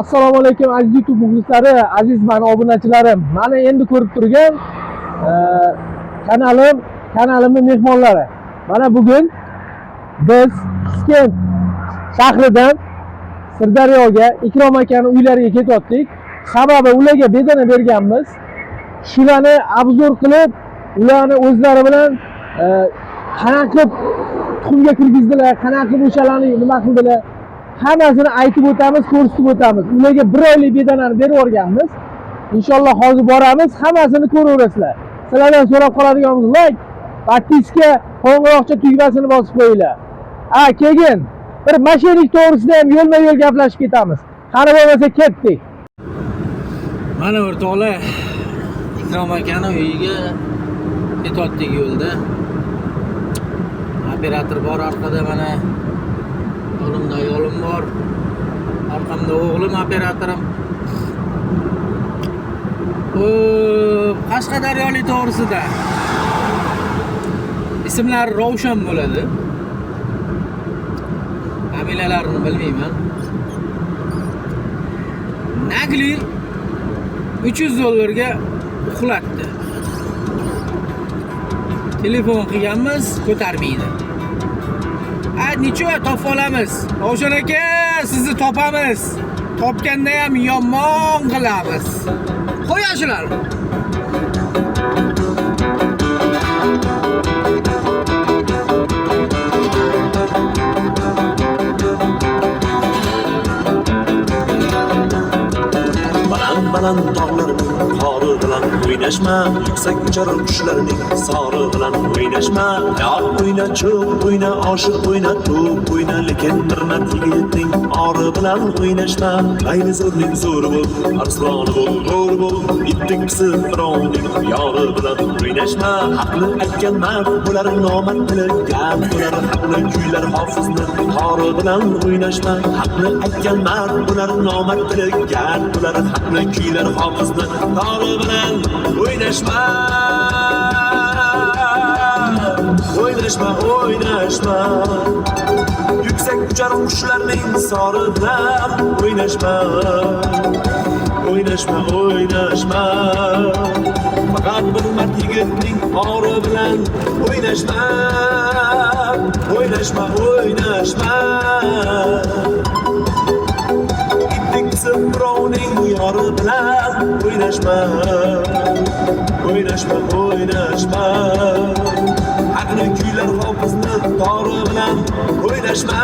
Assalomu alaykum aziz YouTube muxlislari, aziz mani obunachilarim. Mani endi ko'rib turgan kanalimning mehmonlari. Mana bugun biz Piskent shahridan Sirdaryoga Ikrom akaning uylariga ketyaptik. Sababi ularga bedana berganmiz. Shularni obzor qilib, ularni o'zlari bilan qanaqa qilib tuxumga kirgizdilar, qanaqa qilib o'shalarni nima qildilar, hammasini aytib o'tamiz, ko'rsatib o'tamiz. Ularga 1 oylik bedanani berib yuborganmiz. Inshaalloh hozir boramiz, hammasini ko'raverasizlar. Sizlardan so'rab qoladiganimiz like, podpiska, qo'ng'iroqcha tugmasini bosib qo'yinglar. Keyin bir mashinik to'g'risida ham yo'lma-yo'l gaplashib ketamiz. Qani bo'lmasa ketdik. Mana o'rtoqlar, Ikrom akaning uyiga ketyaptik yo'lda. Operator bor orqada, mana oldimda ayolim bor, orqamda o'g'lim operatorim. Qashqadaryolik to'g'risida ismlari Ravshan bo'ladi. Familiyalarini bilmayman. Nagli 300 dollarga uxlatdi. Telefon qilganmiz, ko'tarmaydi. Necha topib olamiz? Ravshan aka, sizni topamiz. Topganda ham yomon qilamiz. Qo'yasizlar. Baland dog'larning qori bilan o'ynashma, yuksak uchar qushlarning sori bilan o'ynashma. Yo'q o'yna, cho'p o'yna, oshiq o'yna, to'p o'yna, lekin bir mard yigitning ori bilan o'ynashma. Ayni zo'rning zo'ri bo'l, arsloni bo'l, bo'ri bo'l, itdek pisi birovning yori bilan o'ynashma. Haqni aytgan mard bo'lar, nomard tilgan bo'lar, haqni kuylar hofizni qori bilan o'ynashma. Haqni aytgan mard bo'lar, nomard tilgan bo'lar, haqni kuylar hofizni qori bilan o'ynashma. O'ynashma, o'ynashma. Yuksak uchar qushlarning sori bilan o'ynashma. O'ynashma, o'ynashma. Faqat bir mard yigitning ori bilan o'ynashma. O'ynashma, o'ynashma. Birovning yori bilan o'ynashma. O'ynashma, o'ynashma. Haqni kuylar hofizni tori bilan o'ynashma.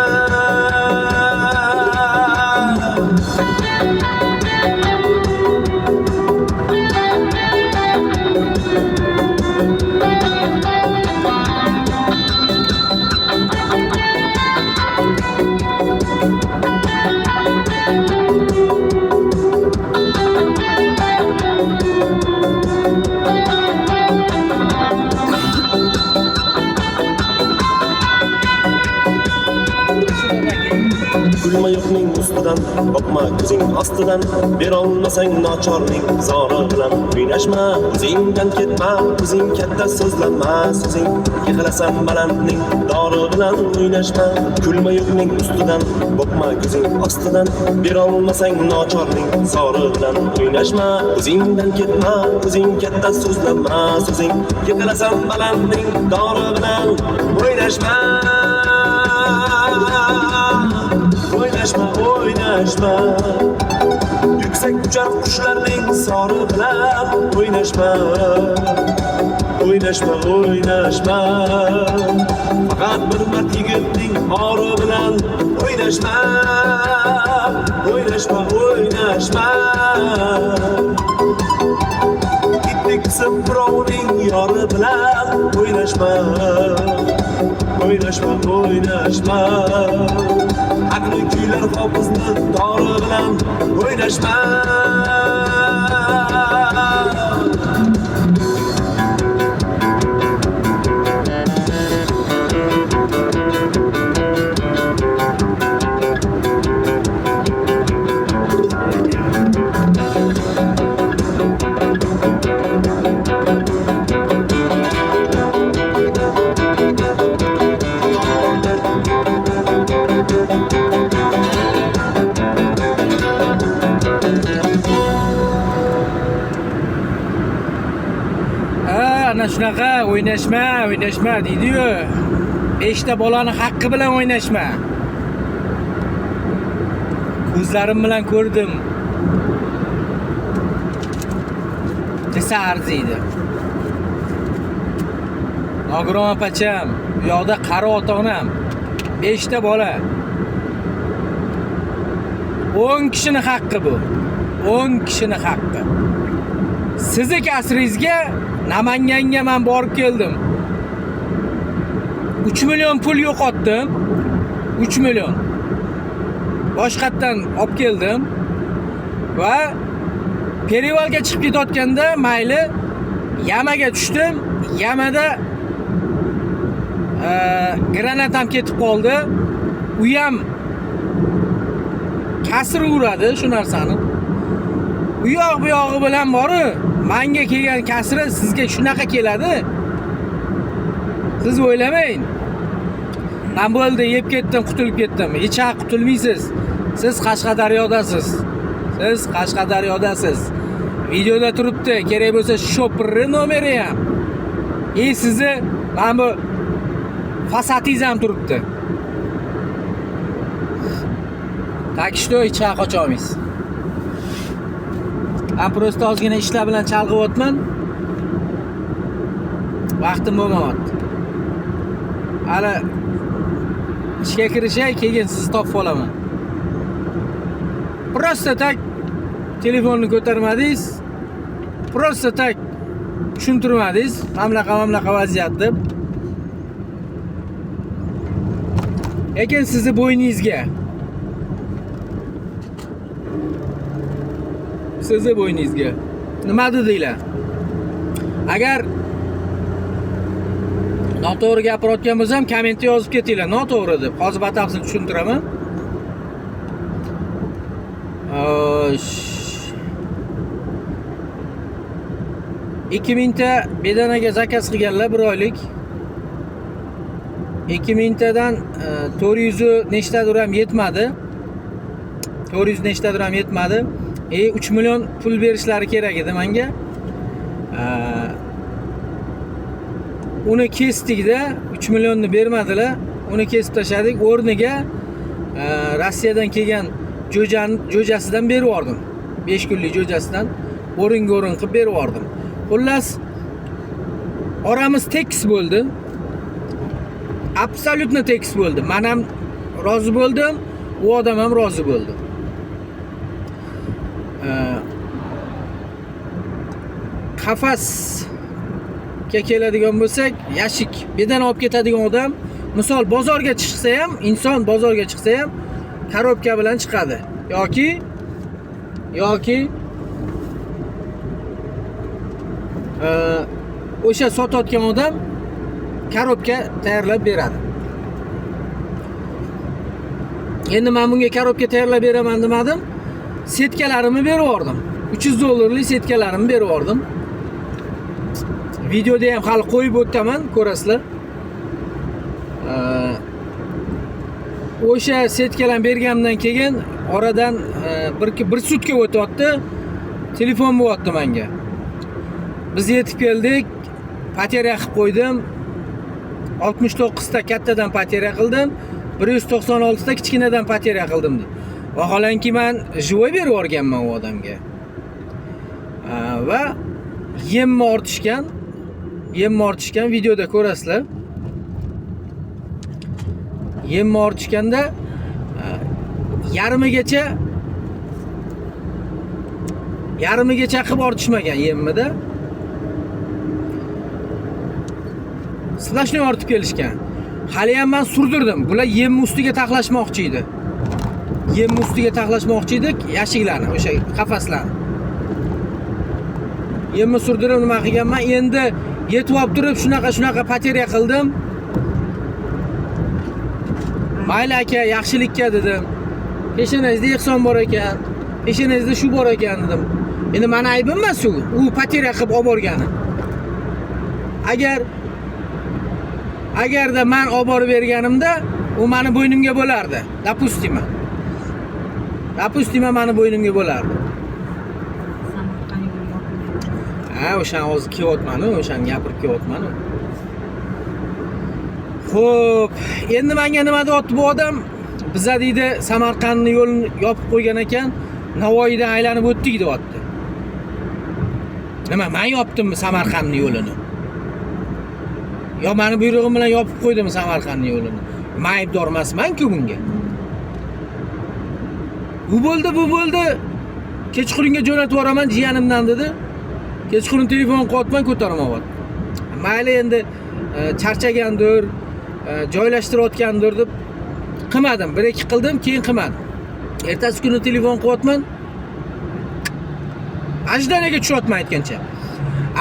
Kulma yo'qning ustidan, boqma ko'zing ostidan, berolmasang nochorning zori bilan o'ynashma. O'zingdan ketma, o'zing katta so'zlama, so'zing yig'lasan balandning dori bilan o'ynashma. Kulma yo'qning ustidan, boqma ko'zing ostidan, berolmasang nochorning zori bilan o'ynashma. O'zingdan ketma, o'zing katta so'zlama, so'zing yig'lasan balandning dori bilan o'ynashma. O'ynashma, o'ynashma. Yuksak uchar qushlarning sori bilan o'ynashma. O'ynashma, o'ynashma. Faqat bir mard yigitning ori bilan o'ynashma. O'ynashma, o'ynashma. Itdek qisib birovning yori bilan o'ynashma. O'ynashma, o'ynashma. Haqni kuylar hofizni tori bilan o'ynashma. mana shunaqa o'ynashma deydi-yu. 5 ta bolani haqqi bilan o'ynashma. Ko'zlarim bilan ko'rdim. Desa arziydi. Nogiron opacham, bu yoqda qari ota-onam, 5 ta bola. 10 kishini haqqi bu. 10 kishini haqqi. Sizni kasringizga Namanganga men borib keldim. 3 million pul yo'qotdim. 3 million. Boshqatdan olib keldim va Perivalga chiqib ketayotganda mayli yamaga tushdim. Yamada granatam ketib qoldi. U ham kasr uradi shu narsani. U yoq bu yog'i bilan bori, menga kelgan kasri sizga shunaqa keladi. Siz o'ylamang. Men bo'ldi, yeb ketdim, qutulib ketdim. Hech ham qutulmaysiz. Siz Qashqadaryodasiz. Siz Qashqadaryodasiz. Videoda turibdi. Kerak bo'lsa shopirni nomeri ham. Sizni men bu fasatingiz ham turibdi. Tak что hech ham qocha olmaysiz. Men prosta ozgina ishlar bilan chalg'iyapman. Vaqtim bo'lmayapti. Hali ishga kirishay, keyin sizni topib olaman. Prosta tak telefonni ko'tarmadingiz. Prosta tak tushuntirmadingiz. Mamlaqa vaziyat deb. Lekin sizni bo'yningizga. Sizni bo'yningizga. Nima dedinglar? Agar noto'g'ri gapirayotgan bo'lsam, kommentga yozib ketinglar. Noto'g'ri deb. Hozir batafsil tushuntiraman. 2000 ta bedanaga zakaz qilganlar bir oylik. 2000 tadan 400 nechtadir ham yetmadi. 400 nechtadir ham yetmadi. 3 million pul berishlari kerak edi menga. Uni kesdik-da, 3 millionni bermadilar. Uni kesib tashladik. O'rniga Rossiyadan kelgan jo'jasidan berib yubordim. 5 kunlik jo'jasidan o'rin qilib berib yubordim. Xullas, oramiz tekis bo'ldi. Absolutno tekis bo'ldi. Men ham rozi bo'ldim, u odam ham rozi bo'ldi. Qafasga keladigan bo'lsak, yashik bedana olib ketadigan odam, misol bozorga chiqsa ham, inson bozorga chiqsa ham korobka bilan chiqadi. Yoki o'sha sotayotgan odam korobka tayyorlab beradi. Endi men bunga korobka tayyorlab beraman demadim. Setkalarimni berib yubordim. 300 dollarlik setkalarimni berib yubordim. Videoda ham hali qo'yib o'taman, ko'rasizlar. O'sha setkalarni berganimdan keyin oradan bir sutka o'tyapti. Telefon bo'lyapti menga. Biz yetib keldik. Pateriya qilib qo'ydim. 69 ta kattadan pateriya qildim. 196 ta kichkinadan pateriya qildim. Vaholanki men jivoy berib yuborganman u odamga. Va yemni ortishgan videoda ko'rasizlar. Yemni ortishganda yarmigacha qilib ortishmagan yemni-da. Splashni ortib kelishgan. Hali ham men surdirdim. Bular yemni ustiga taqlashmoqchi edi. Yashiklarni, o'sha qafaslarni. Yemni surdirib nima qilganman? Endi yetib olib turib shunaqa pateriya qildim. Mayli aka, yaxshilikka dedim. Peshanangizda ehson bor ekan. Peshanangizda shu bor ekan dedim. Endi meni aybim emas u pateriya qilib olib borgani. Agarda men olib borib berganimda, u meni bo'ynimga bo'lardi. Допустимо meni bo'ynimga bo'lardi. Ha, o'shan hozir kelyapman-ku, o'shani gapirib kelyapman-ku. Xo'p, endi menga nima deyapti bu odam? Biza deydi Samarqandni yo'lini yopib qo'ygan ekan, Navoiydan aylanib o'tdik deyapti. Nima, men yopdimmi Samarqandni yo'lini? Yo, meni buyrug'im bilan yopib qo'ydimi Samarqandni yo'lini? Men aybdor emasman-ku bunga. Bu bo'ldi. Kechqurunga jo'natib yuboraman jiyanimdan dedi. Kechqurun telefon qilyapman, ko'tarmayapti. Mayli endi charchagandir, joylashtirayotgandir deb qilmadim. 1-2 qildim, keyin qilmadim. Ertasi kuni telefon qilyapman. Ajdanaga tushyapman aytgancha.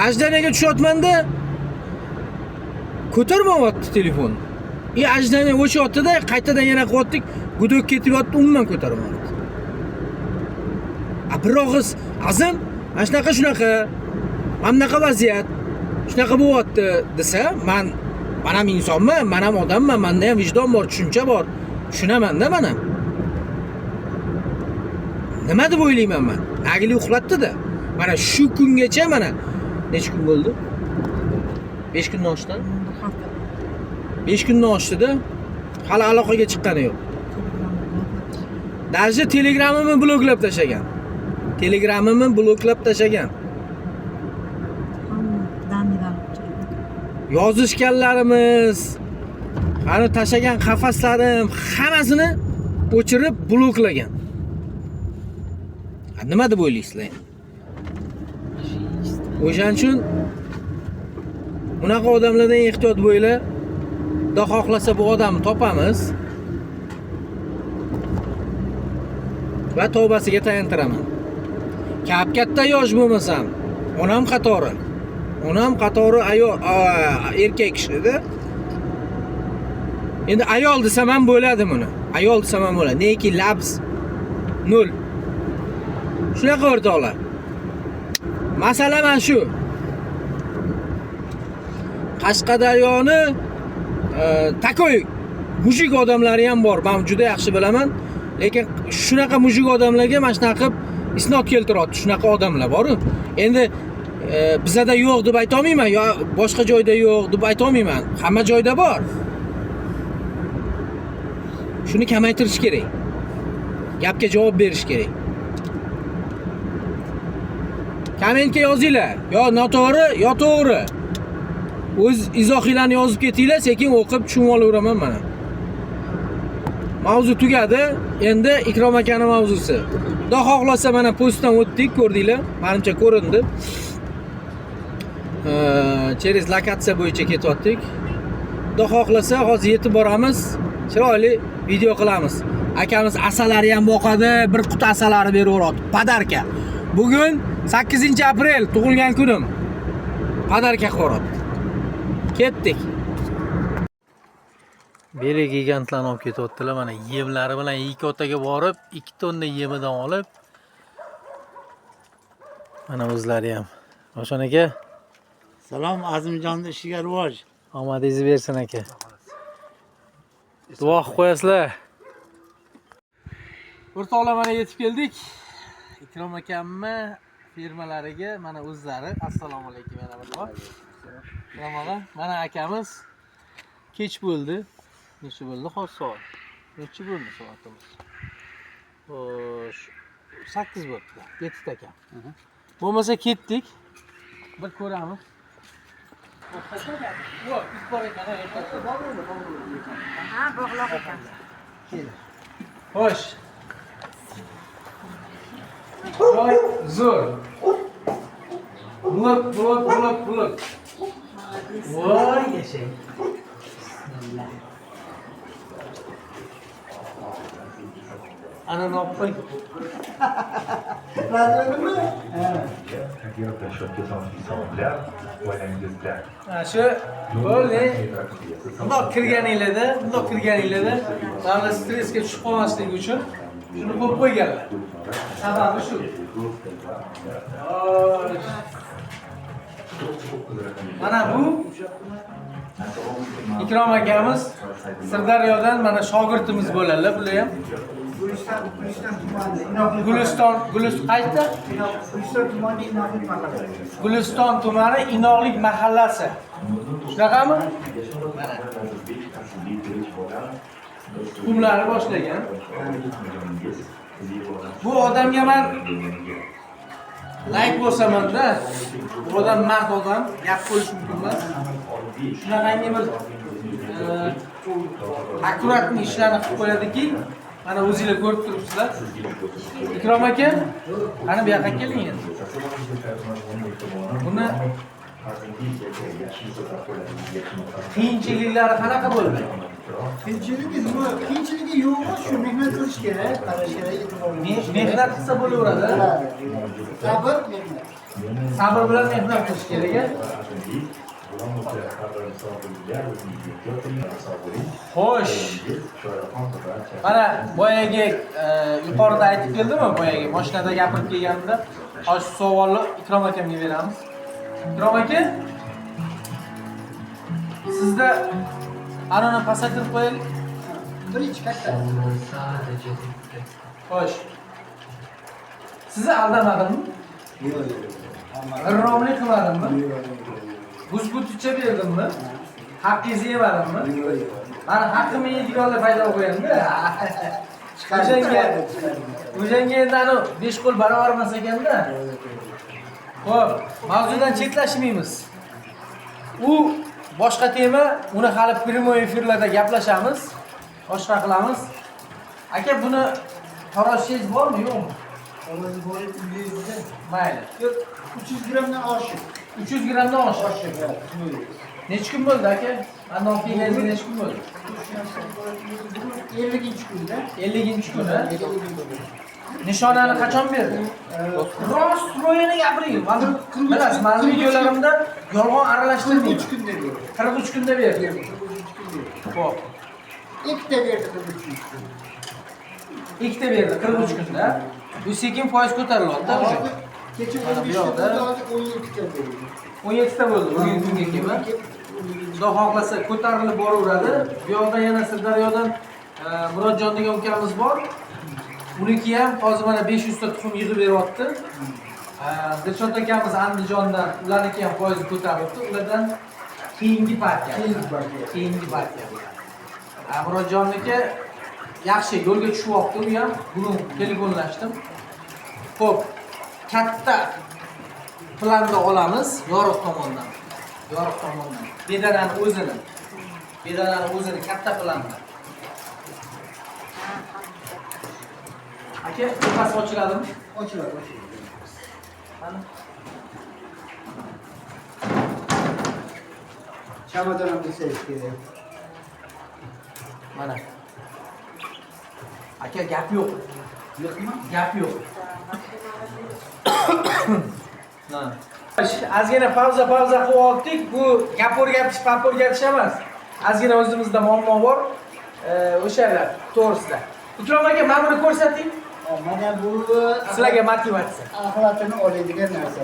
Ajdanaga tushyapman-da ko'tarmayapti telefon. Ajdana o'chyapti-da, qaytadan yana qilyaptik. Gudok ketyapti, umuman ko'tarmayapti. Bir og'iz azim, mana shunaqa, mana bunaqa vaziyat, shunaqa bo'lyapti desa, men ham insonman, men ham odamman, menda ham vijdon bor, tushuncha bor. Tushunaman-da men ham. Nima deb o'ylayman men? Nagili uxlatdi-da. Mana shu kungacha mana necha kun bo'ldi? 5 kundan oshdi. 5 kundan oshdi-da. Hali aloqaga chiqqani yo'q. Даже Telegramimni bloklab tashlagan. Yozishganlarimiz, qani tashlagan qafaslarim hammasini o'chirib bloklagan. Nima deb o'ylaysizlar? O'shaning uchun bunaqa odamlardan ehtiyot bo'linglar. Xudo xohlasa bu odamni topamiz va tavbasiga tayintiraman. Katta yosh bo'lmasam, onam qatori ayol, erkak kishida. Endi ayol desam ham bo'ladi buni. Ayol desam ham bo'ladi. Neki labs 0. Shunaqa o'rtoqlar. Masala mana shu. Qashqadaryoni takoy mujik odamlari ham bor. Men juda yaxshi bilaman. Lekin shunaqa mujik odamlarga mana shunaqa qilib isnot keltiradi. Shunaqa odamlar bor-ku. Endi bizada yo'q deb ayta olmayman, yo boshqa joyda yo'q deb ayta olmayman. Hamma joyda bor. Shuni kamaytirish kerak. Gapga javob berish kerak. Kommentga yozinglar. Yo noto'g'ri, yo to'g'ri. O'z izohinglarni yozib ketinglar, sekin o'qib tushunib olaveraman mana. Mavzu tugadi. Endi Ikrom akaning mavzusi. Xudo xohlasa mana postdan o'tdik, ko'rdinglar. Menimcha ko'rindi. Через lokatsiya bo'yicha ketyaptik. Xudo xohlasa hozir yetib boramiz. Chiroyli video qilamiz. Akamiz asalari ham boqadi, bir quti asalari berib yuboradi. Podarka. Bugun 8-aprel tug'ilgan kunim. Podarka qo'radi. Ketdik. Beli gigantlarni olib ketyaptilar. Mana yemlari bilan Ikotaga borib, 2 tonna yemidan olib. Mana o'zlari ham. Ravshan aka. Salom, Azimjonning ishiga rivoj. Omadingizni bersin aka. Duo qilib qo'yasizlar. O'rtoqlar, mana yetib keldik. Ikrom akamni firmalariga mana o'zlari. Assalomu alaykum yana bir bor. Salom, mana akamiz kech bo'ldi. Necha bo'ldi hozir soat? Necha bo'ldi soatimiz? Xo'sh, 8 bo'ldi. Yetib ekan. Bo'lmasa ketdik. Bir ko'ramiz. Ha, bog'loq ekan. Xo'sh. Joy zo'r. Bulut. Voy yashang. Bismillah. Ana nopay. Shu bo'ldi. Bundoq kirganinglarda, mana stressga tushib qolmaslik uchun shuni qo'yib qo'yganlar. Sababi shu. Mana bu Ikrom akamiz Sirdaryodan mana shogirdimiz bo'ladilar, bular ham. Guliston tumani. Guliston qayerda? Guliston tumani Inoqlik mahallasi. Guliston tumani Inoqlik mahallasi. Shunaqami? Mana. Tuxumlari boshlagan. Bu odamga men like bo'lsaman-da. Bu odam mard odam, gap qo'yish mumkin emas. Shunaqangi bir akkuratni ishlarni qilib qo'yadiki, mana o'zingizlar ko'rib turibsizlar. Ikrom aka, qani bu yoqqa keling endi. Buni qiyinchiliklari qanaqa bo'ldi? Qiyinchiligi yo'qmi? Shu mehnat qilish kerak, qarash kerak, e'tibor berish kerak. Mehnat qilsa bo'laveradi. Sabr, mehnat. Sabr bilan mehnat qilish kerak. Xo'sh. Mana boyagi yuqorida aytib keldimi, boyagi mashinada gapirib kelganimda, hozir savolni Ikrom akamga beramiz. Ikrom aka, sizda anani pasaytirib qo'yaylik. Birinchi katta. Xo'sh. Sizni aldamadimmi? Yo'q. G'irromlik qilmadimmi? Buzgutcha berdimmi? Haqqingizni yemadimmi? Mana haqqimni yeydiganlar paydo qo'yanda. O'shanga endi ana 5 qo'l barobar emas ekanda. Xo'p, mavzudan chetlashmaymiz. U boshqa tema, uni hali prямой efirlarda gaplashamiz, boshqa qilamiz. Aka, buni qaroshingiz bormi, yo'qmi? Ovozi bor edi, Mayli. 300 grammdan oshiq. 300 grammdan oshiq. Necha kun bo'ldi aka? Andan kelganingizga necha kun bo'ldi? 50-kunda. 50-kuni. Nishonani qachon berdi? Rost ro'yini gapiring. Bilasiz, men videolarimda yolg'on aralashtirmayman. 43 kunda berdi. 43 kunda berdi. Xo'p. Ikkita berdi 43 kunda. Ikkita berdi 43 kunda. Bu sekin foiz ko'tarilyapti. Kecha Mana bu 15 yoqda kunda 17 ta berdi. 17 ta bo'ldi bugungi kunga kelib. Xudo xohlasa ko'tarilib boraveradi. Bu yoqda yana Sirdaryodan Murodjon degan ukamiz bor. Uniki ham hozir mana 500 ta tuxum yig'ib beryapti. Dilshod akamiz Andijondan, ularniki ham foizi ko'tarilibdi. Ulardan keyingi partiya. Murodjonniki yaxshi yo'lga tushyapti, u ham. Bugun telefonlashdim. Xo'p, katta planda olamiz yorug' tomondan. Bedanani o'zini katta planda. Aka, tepasi ochiladimi? Ochiladi. Mana. Chamadonimni sevish kerak. Mana. Aka, gap yo'q. Yo'qmi? Gap yo'q. Ha. Ozgina pauza qilib oldik. Bu gap o'rgatish emas. Ozgina o'zimizda muammo bor. O'shalar to'g'risida. Ikrom aka, mana buni ko'rsating. Mana bu Sizlarga motivatsiya. axlatini oladigan narsa.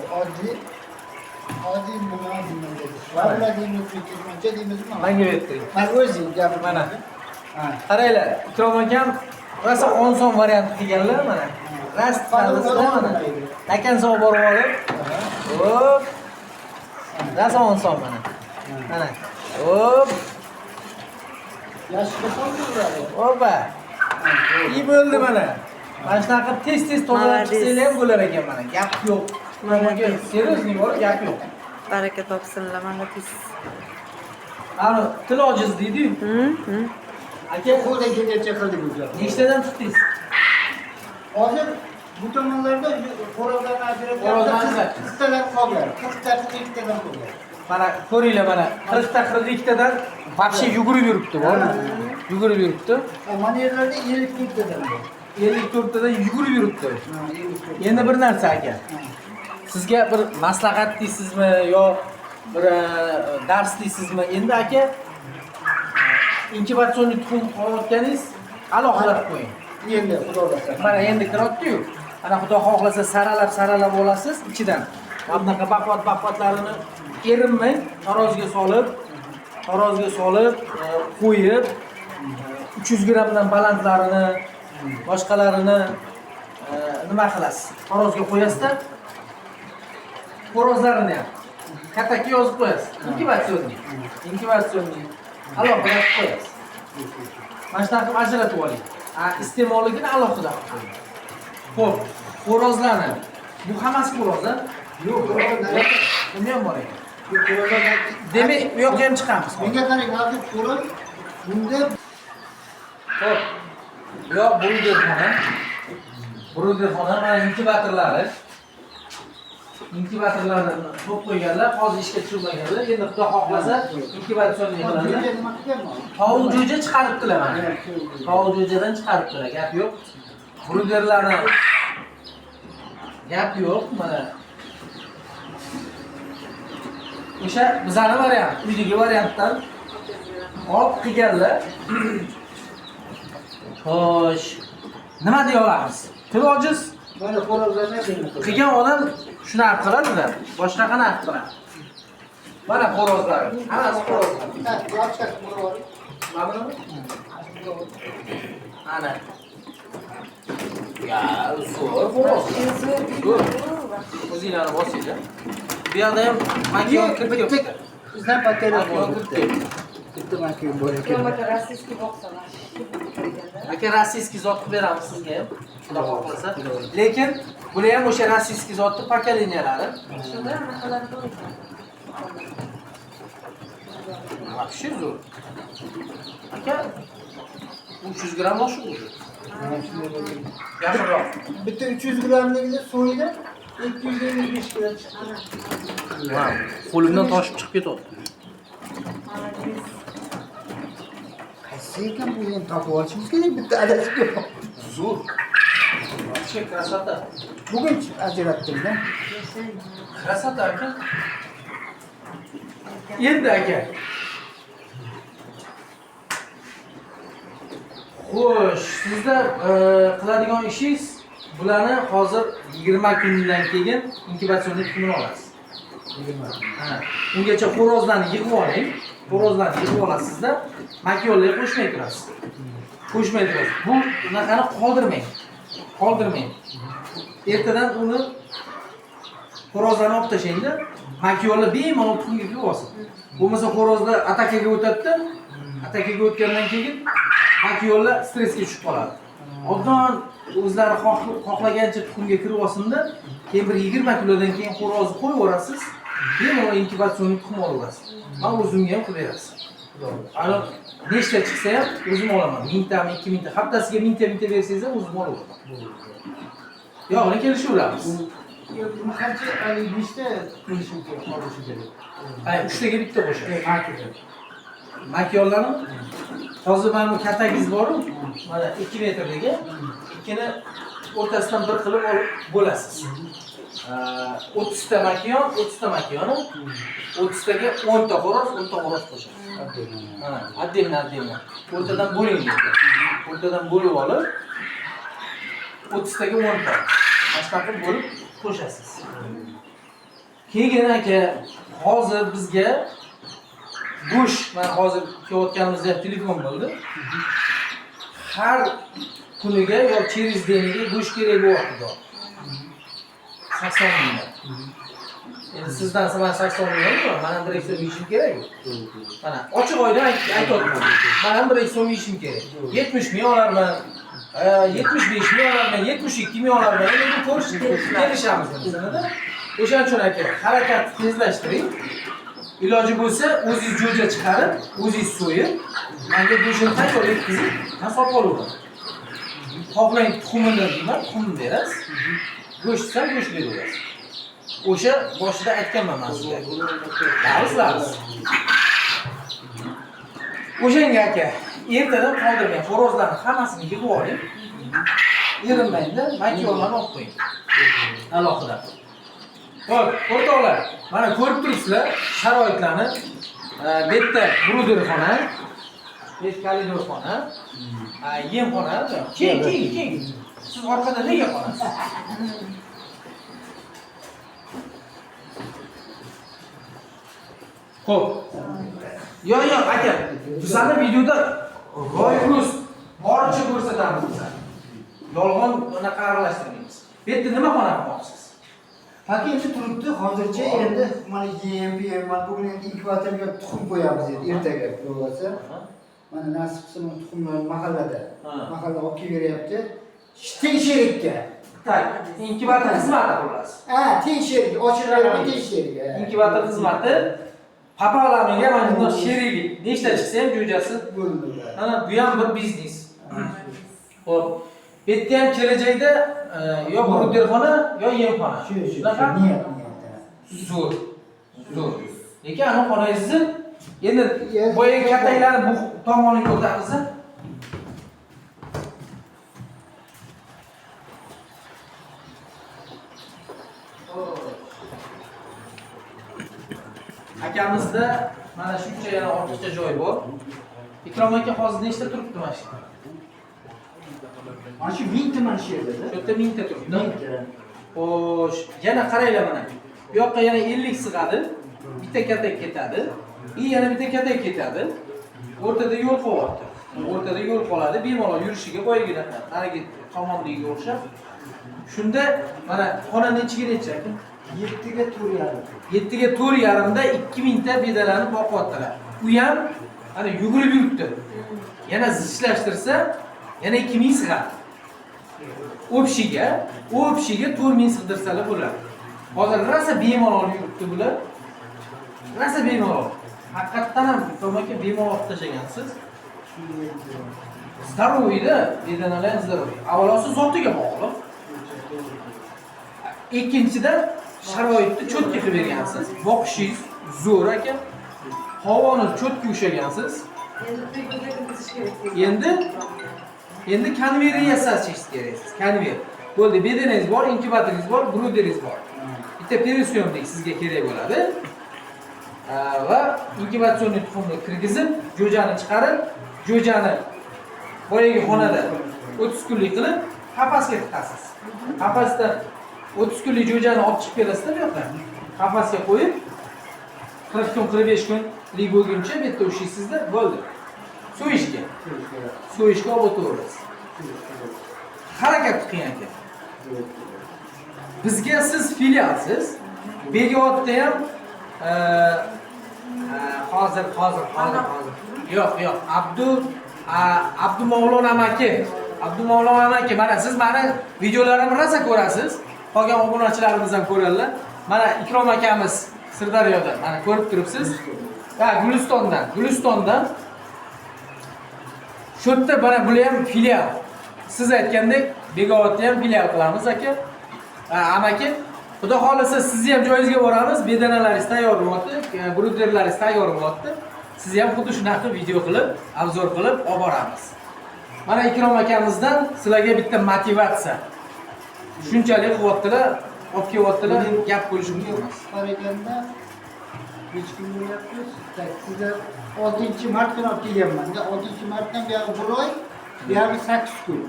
Oddiy nima deymiz? Valla deymiz, kechirmancha deymizmi? Menga bertiring. Mana o'zing gapir. Mana. Ha. Qaranglar, Ikrom akam rosa oson variant qilganlar mana. Rast qilamiz mana. Lakan solib borib olib. Hop. Rosa oson mana. Mana. Hop. Yashga soldiradi. Hoppa. İyi bo'ldi mana. Mana shunaqa qilib tez tozalab chiqsanglar ham bo'lar ekan mana. Gap yo'q. Nimaga seriously bor, gap yo'q. Baraka topsinlar, mana pis. Ana til ojiz deydi-yu. Aka, Qo'ldan kelgancha qildik o'zi. nechtadan tutdingiz? Hozir bu tomonlarda xo'rozlarni Xo'rozlarni ajratib, 40 tadan qolgan. 40 ta 42 tadan qolgan. Mana ko'ringlar mana 40 ta 42 tadan вообще yugurib yuribdi, bor. Yugurib yuribdi. Mana yerlarda 54 tadan bor. 54 tadan yugurib yuribdi. Endi bir narsa aka. Sizga bir maslahat deysizmi yo bir dars deysizmi? Endi aka inkubatsion tuxum olayotganingiz alohida qilib qo'ying. Endi xudo xohlasa. Mana endi kiryapti-yu. Ana xudo xohlasa saralab olasiz ichidan. Mana bunaqa baqvat-baqvatlarini erinmay taroziga solib qo'yib 300 grammdan balandlarini boshqalarini nima qilasiz? Xorozga qo'yasizda. Xorozlarini ham kattaga yozib qo'yasiz. Inkubatsionniy. Alohida qilib qo'yasiz. Mana shunaqa qilib ajratib oling. Iste'molligini alohida qilib qo'ying. Xo'p, xorozlarni. Bu hammasi xo'roz-a? Yo'q, Nima ham bor ekan? Demak, bu yoqqa ham chiqamiz. menga qarang, hozir ko'rib, bunda Xo'p. Yo, bruderxona. Bruderxona mana inkubatorlari. Inkubatorlarni qo'yib qo'yganlar, hozir ishga tushirilmaganlar. Endi Xudo xohlasa inkubatsionniy qiladilar. nima qilganman? Tovuq jo'ja chiqaribdilar mana. Tovuq jo'jadan chiqaribdilar, gap yo'q. Bruderlarni gap yo'q, mana. O'sha bizani variant, uydagi variantdan olib qilganlar. Xo'sh. Nima deya olamiz? Til ojiz Mana xo'rozlarni deymiz. qilgan odam shunaqa qiladi-da, boshqa qanaqa qiladi? Mana xo'rozlar, hammasi xo'rozlar. Ha, yo'qcha bor. Mana buni. Ana. Ya, zo'r xo'roz. Zo'r. O'zinglarni bosinglar. Bu yerda ham makiyon kirib ketdi. Bizdan paketlar Makiyon bor. kirib ketdi. Bitta makiyon bor ekan. Aka rossiyskiy zot qilib beramiz sizga ham. Xudo xohlasa. Lekin bular ham o'sha rossiyskiy zotning pokoleniyalari. Вообще zo'r. Aka 300 gramm oshi o'zi. Yaxshiroq. Bitta 300 grammligini so'ydi, 225 kg chiqdi. Qo'limdan toshib chiqib ketyapti. Qaysi ekan bu ham topib olishimiz kerak bitta adasi yo'q. Zo'r. Вообще красота. Bugun ajratdim-da. Krasota aka. Endi aka. Xo'sh, sizda qiladigan ishingiz bularni hozir 20 kundan keyin inkubatsionniy tuxumini olasiz. 20. Ha, ungacha xo'rozlarni yig'ib oling. Xo'rozlarni yig'ib olasizda, makiyonlarga qo'shmay turasiz. Qo'shmay turasiz. Bu bunaqani qoldirmang. Qoldirmang. Ertadan uni xo'rozlarni olib tashlaydi. Makiyonlar bemalol tuxumga kirib olsin. Bo'lmasa xo'rozlar atakaga o'tadi. Atakaga o'tgandan keyin makiyonlar stressga tushib qoladi. Odam o'zlari xohlagancha tuxumga kirib olsinda, keyin bir 20 kilodan keyin xo'rozni qo'yib yuborasiz. Bemalol inkubatsionniy tuxum olaverasiz. Men o'zimga ham qilib berasiz. Ana nechta chiqsa ham o'zim olaman. 1000 ta, 2000 ta, haftasiga 1000 ta bersangiz ham o'zim olaveraman. Yo'qni kelishaveramiz. Buni qancha 5 ta qo'yishim kerak, qolishi kerak. Ha, 3 taga bitta qo'shing. Makiyonlarni hozir mana bu kattagiz bor-ku, mana 2 metrdagi, ikkini o'rtasidan bir qilib olib bo'lasiz. 30 ta makiyon, 30 ta makiyoni, 30 taga 10 ta xo'roz, 10 ta xo'roz qo'shasiz. Mana, отдельно. O'rtadan bo'ling deydi. O'rtadan bo'lib olib 30 taga 10 ta. Boshqa qilib bo'lib qo'shasiz. Keyin aka, hozir bizga go'sht, mana hozir kelayotganimizda telefon bo'ldi. Har kuniga yo через deniga go'sht kerak bo'lyapti. 80 ming. Endi sizdan mana 80 ming, mana 1 so'm yeyishim kerak. Mana ochiq oyda aytyapman. Mana 1 so'm yeyishim kerak. 70 ming olarman. 75 ming olarman, 72 ming olarman. Endi kelishamiz bizda. O'shaning uchun aka, harakatni tezlashtiring. Iloji bo'lsa, o'zingiz jo'ja chiqarib, o'zingiz so'yib, menga go'shtni qayta yetkazib, men sotib olaman. Xohlang tuxumini deyman, tuxumni berasiz. Go'sht ham go'sht berasiz. O'sha boshida aytganman men sizga. Bilasiz. O'shanga aka, ertadan qoldirmang, xo'rozlarni hammasini yig'ib oling. Erinmaydi, makiyonlarni olib qo'ying. Alohida. Xo'p, o'rtoqlar, mana ko'rib turibsizlar sharoitlarni. Bu yerda bruderxona, bu yerda kalidorxona, yemxona. Keyin. Siz orqada nega qolasiz? Xo'p. Yo'q, aka. Bizani videoda g'oyib boricha ko'rsatamiz. yolg'on unaqa aralashtirmaymiz. Bu yerda nima xona qilmoqchisiz? Paki endi turibdi, hozircha endi mana yem, mana bugun endi ekvatorga tuxum qo'yamiz endi ertaga bo'lsa. Mana nasib qilsa tuxumlar mahallada. Mahalla olib kelaveryapti. Teksherikka. Tak, inkubator xizmati xullas. Ha, teksherik, ochiqlarga teksherik. Inkubator xizmati papalarga mana bunday sherigi. Nechta chiqsa ham jo'jasi bo'ldi. Ana bu ham bir biznes. Xo'p, bu yerda ham kelajakda yo bruderxona yo yemxona. Shunaqa niyat. zo'r. Zo'r. Lekin ana xonangizni endi boyagi kattalarni bu tomoniga o'tamiz. Akamizda mana shuncha yana ortiqcha joy bor. Ikrom aka hozir nechta turibdi mashina? Mana shu 1000 ta mana shu yerda. Shu yerda 1000 ta turibdi. 1000 ta. Xo'sh, yana qaranglar mana. Bu yoqqa yana 50 sig'adi. Bitta katak ketadi. Yana bitta katak ketadi. O'rtada yo'l qolyapti. O'rtada yo'l qoladi, bemalol yurishiga boyagina narigi tomondagi o'xshab. Shunda mana xona nechiga necha ekan? 7 ga 4,5. 7 ga 4,5 da 2000 ta bedalarni boqyaptilar. U ham ana yugurib yuribdi. Yana zichlashtirsa yana 2000 sig'adi. O'pshiga 4000 sig'dirsalar bo'ladi. Hozir rosa bemalol yuribdi bular. Rosa bemalol. Haqiqatan ham tomaka bemalol tashagansiz. Zdarovoyda, bedanalar zdarovoy. Avvalosi zotiga bog'liq. Ikkinchidan sharoitni cho'tga qilib bergansiz. Boqishingiz zo'r aka. Havoni cho'tga ushlagansiz. Endi konveyer yasashingiz kerak. Konveyer. Bo'ldi, bedanangiz bor, inkubatoringiz bor, bruderingiz bor. Bitta perissiyonlik sizga kerak bo'ladi. Va inkubatsionniy tuxumni kirgizib, jo'jani chiqarib, jo'jani boyagi xonada 30 kunlik qilib qafasga tiqasiz. Qafasda 30 kunlik jo'jani olib chiqib berasizlar bu yoqdan. Qafasga qo'yib 40 kun, 45 kunlik bo'lguncha bu yerda ushlaysizda bo'ldi. So'yishga olib o'tiraverasiz. Harakat qiling aka. Bizga siz filialsiz. Begovatda ham hozir. Yo'q. Abdumavlon amaki. Mana siz meni videolarimni rosa ko'rasiz. Qolgan obunachilarimiz ham ko'radilar. Mana Ikrom akamiz Sirdaryodan. Mana ko'rib turibsiz. Ha, Gulistondan. Shu yerda mana bular ham filial. Siz aytgandek Begovatda ham filial qilamiz aka. Amaki, xudo xolasa sizni ham joyingizga boramiz. Bedanalaringiz tayyor bo'lyapti, bruderlaringiz tayyor bo'lyapti. Sizni ham xuddi shunaqa video qilib, obzor qilib olib boramiz. Mana Ikrom akamizdan sizlarga bitta motivatsiya. Shunchalik qilyaptilar, olib kelyaptilar, gap qo'yishimiz emas. Qaraganda hech kim bo'lyapti. Sizlar 6-mart kuni olib kelganman. 6-martdan beri bir oy, beri 8 kun.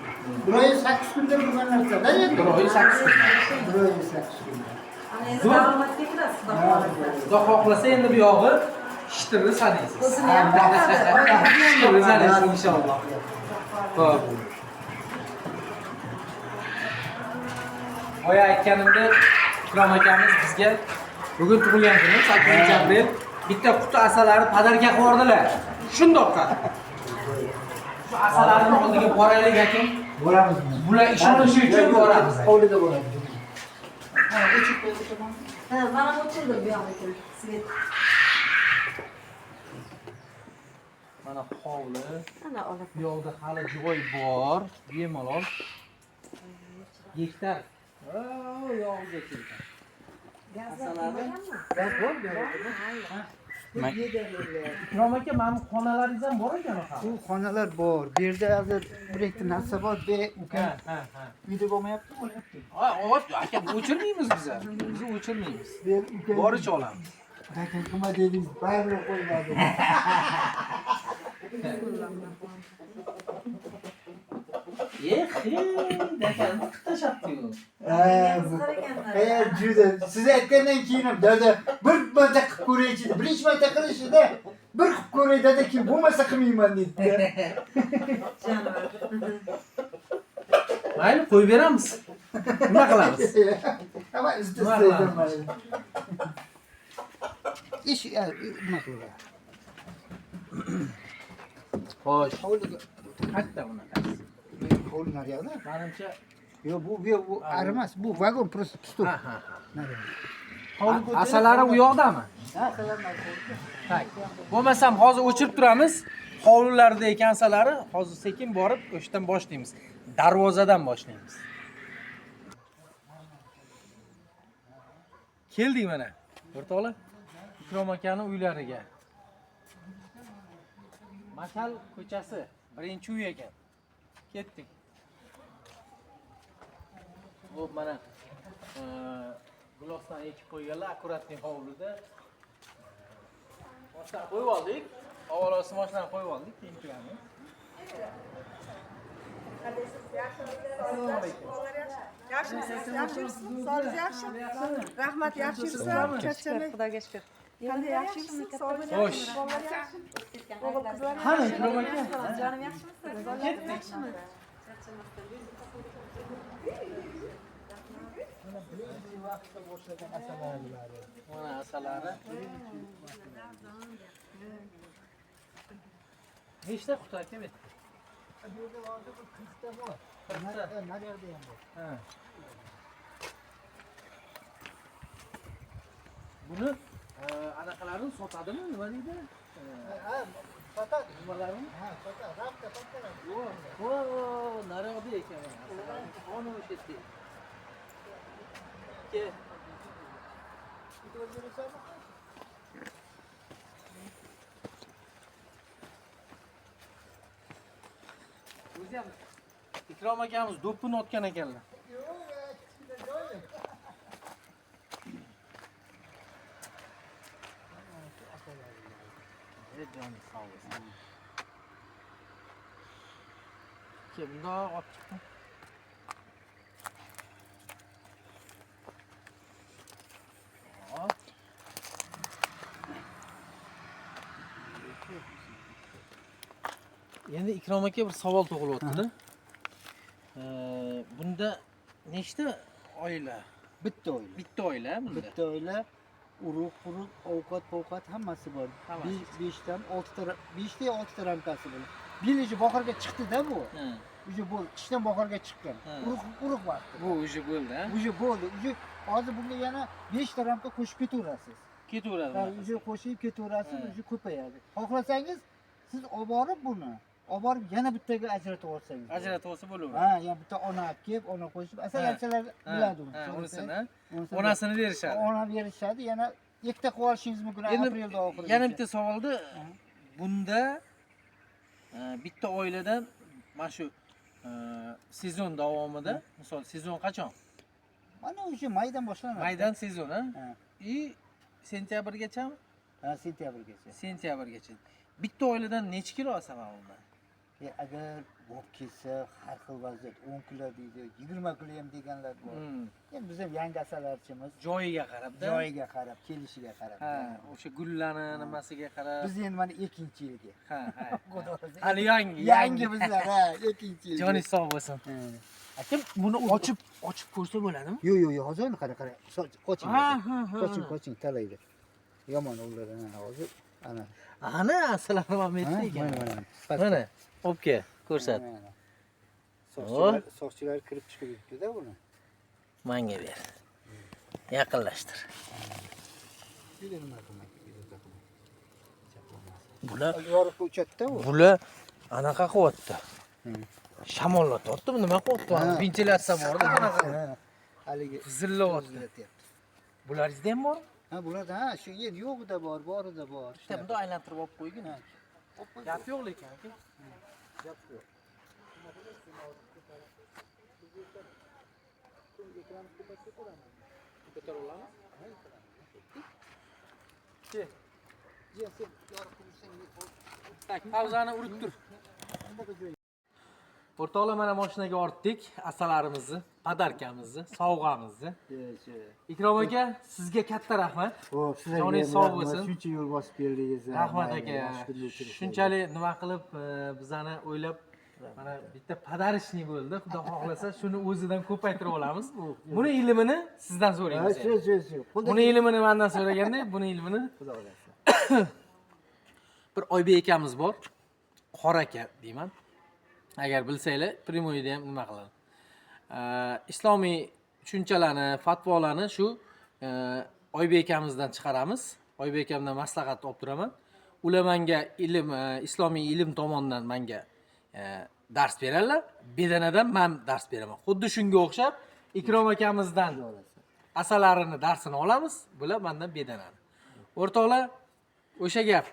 Bir oy 8 kunda bo'lgan narsa-da endi. Bir oy 8 kun. Bir oy 8 kun. Xudo xohlasa endi bu yog'i shtirni sanaysiz. O'zini ham boqadi. Shtirni sanaysiz inshaalloh. Xo'p. Boya aytganimdek, Ikrom akamiz bizga bugun tug'ilgan kuni 8-aprel bitta quti asalari padarka qilib yubordilar. Shundoq qilib. Shu asalarni oldiga boraylik akim. Boramiz. Bular ishonishi uchun boramiz. Hovlida bo'ladi. Mana o'chirdim bu yoqqa. Svet. Mana hovli. Ana olib. Bu yoqda hali joy bor, bemalol. Gektar. Yog'iga kelgan. Gaz bor, Ikrom aka, mana xonalaringiz ham bor ekan hali. Bu xonalar bor. Bu yerda hozir bir ikkita narsa bor. Uka. Video bo'lmayapti, bo'lyapti. Aka, o'chirmaymiz biz. Biz o'chirmaymiz. Uka. Boricha olamiz. Aka, nima dedingiz? Bayro qo'ymadi. Dakan tashabdi-yu. Juda. Siz aytgandan keyin ham dada bir marta qilib ko'raychi, birinchi marta qilishida bir qilib ko'ray dada, keyin bo'lmasa qilmayman dedi. Mayli, qo'yib beramiz. Nima qilamiz? Ama isteseydim ben. İş nima qiladi? Xo'sh, Hovliga katta bunaqa. hovli naryoqda. Menimcha, Bu arimas, bu vagon просто tutup. ha. Hovli Asalari u yoqdami? Ha, qilaman. Tak. Bo'lmasam hozir o'chirib turamiz. Hovlilarda ekan asalari, hozir sekin borib o'sha yerdan boshlaymiz. Darvozadan boshlaymiz. Keldik mana. O'rtoqlar, Ikrom akaning uylariga. Mashal ko'chasi, birinchi uy ekan. Ketdik. Xo'p, mana gulosdan ekib qo'yganlar, akkuratni hovlida. Moshina qo'yib oldik. Avvalosi moshinani qo'yib oldik, keyin kiramiz. Yaxshimisiz? Sog'ligingiz yaxshi? Rahmat, yaxshimisiz? Charchamang. Xudoga shukr. Qanday yaxshimisiz? Sog'ligingiz Xo'sh. Bolalar yaxshimi? O'g'il qizlar Qani, Ikrom aka? Jonim yaxshimisiz? yaxshimi? Mana asalari. Nechta quti aka bu? Naryoqda ham bor. Ha. Buni anaqalarini sotadimi? Nima deydi? Ha, sotadi. Nimalarni? Ha, sotadi. Rapta sotadi. O, naryoqda ekan. Qoni o'sha yerda. Ke. O'zi ham Ikrom akamiz do'ppini otgan ekanlar. Jonim sog' bo'lsin. Ke, bundoq olib chiqdim. Hop. Endi Ikrom aka bir savol tug'ilyapti-da. Bunda nechta oila? Bitta oila. Bitta oila bunda. Bitta oila. Urug', ovqat hammasi bor. Hammasi. 5 ta 6 ta ramkasi bor. Birinchi bahorga chiqdi-da bu. Ha. Uje bu qishdan bahorga chiqqan. Ha. Urug' bor. Bu o'zi bo'ldi, ha? Uje bo'ldi. Uje hozir bunga yana 5 ta ramka qo'shib ketaverasiz. Ketaveradi. Ha, uje qo'shib ketaverasiz, Ha. uje ko'payadi. Xohlasangiz siz olib borib buni, olib borib yana bittaga ajratib olsangiz. Ajratib olsa bo'laveradi. Ha, yana bitta ona olib kelib, ona qo'shib, asalarichalar biladi uni. Ha, unisini. Unisini Onasini berishadi. ona berishadi, yana ikkita qilib olishingiz mumkin aprelda oxirida. Yana bitta savolda bunda bitta oiladan mana shu sezon davomida, misol sezon qachon? Mana o'sha maydan boshlanadi. Maydan sezon, ha? Ha. И sentyabrgachami? Ha, sentyabrgacha. Sentyabrgacha. Bitta oiladan necha kilo olsaman bundan? Agar bo'lib kelsa, har xil vaziyat 10 kilo deydi, 20 kilo ham deganlar bor. Endi biz ham yangi asalarichimiz. Joyiga qarab-da. Joyiga qarab, kelishiga qarab. Ha, o'sha gullarni nimasiga qarab. Biz endi mana 2-yilga. Ha. Xudo o'zi. Hali yangi. Yangi bizlar, ha, 2-yilga. Joningiz sog' bo'lsin. Aka, buni ochib ko'rsa bo'ladimi? Yo'q, hozir qara. Qoching. Ha. Qoching, talaydi. Yomon ular hozir ana. Ana, assalomu alaykum ekan. Mana, obke, ko'rsat. Soqchilar kirib chiqib yuribdi-da buni. Menga ber. Yaqinlashtir. Bular Yorib uchatda u. bular anaqa qilyapti. Shamollatyapti, nima qilyapti? Ventilyatsiya borda qanaqa? Haligi Zillayapti. Bularingizda ham bormi? ha, bularda ha, shu yer yo'g'ida bor, borida bor. Bitta bundoq aylantirib olib qo'ygin. Gap yo'q lekin aka. Gap yo'q. Ko'tarib olamiz. Tak, pauzani urib tur. O'rtoqlar, mana mashinaga ortdik asalarimizni, podarkamizni, sovg'amizni. Ikrom aka, sizga katta rahmat. Xo'p, sizlarga Joningiz sog' bo'lsin. Shuncha yo'l bosib keldingiz. Rahmat aka. Shunchalik nima qilib bizani o'ylab Mana bitta podarishnik bo'ldi. Xudo xohlasa shuni o'zidan ko'paytirib olamiz. Buni ilmini sizdan so'raymiz. Buni ilmini mendan so'raganda, buni ilmini Xudo xohlasa. Bir Oybek akamiz bor. Qora aka deyman. Agar bilsanglar, primoyda ham nima qiladi. Islomiy tushunchalarni, fatvolarni shu Oybek akamizdan chiqaramiz. Oybek akamdan maslahat olib turaman. Ular menga ilm, islomiy ilm tomonidan menga dars beradilar. Bedanadan men dars beraman. Xuddi shunga o'xshab Ikrom akamizdan asalarini darsini olamiz. Bular mendan bedanadi. O'rtoqlar, o'sha gap.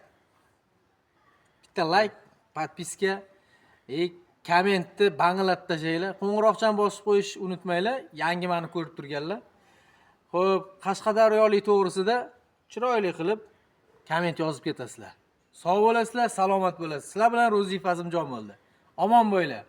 Bitta like, podpiska, kommentni banglatda tashlaylar. Qo'ng'iroqchan bosib qo'yish unutmanglar. Yangi meni ko'rib turganlar. Xo'p, Qashqadaryolik to'g'risida chiroyli qilib komment yozib ketasizlar. Sog' bo'lasizlar, salomat bo'lasiz. Sizlar bilan Ro'ziyev Azimjon bo'ldi. Omon bo'linglar.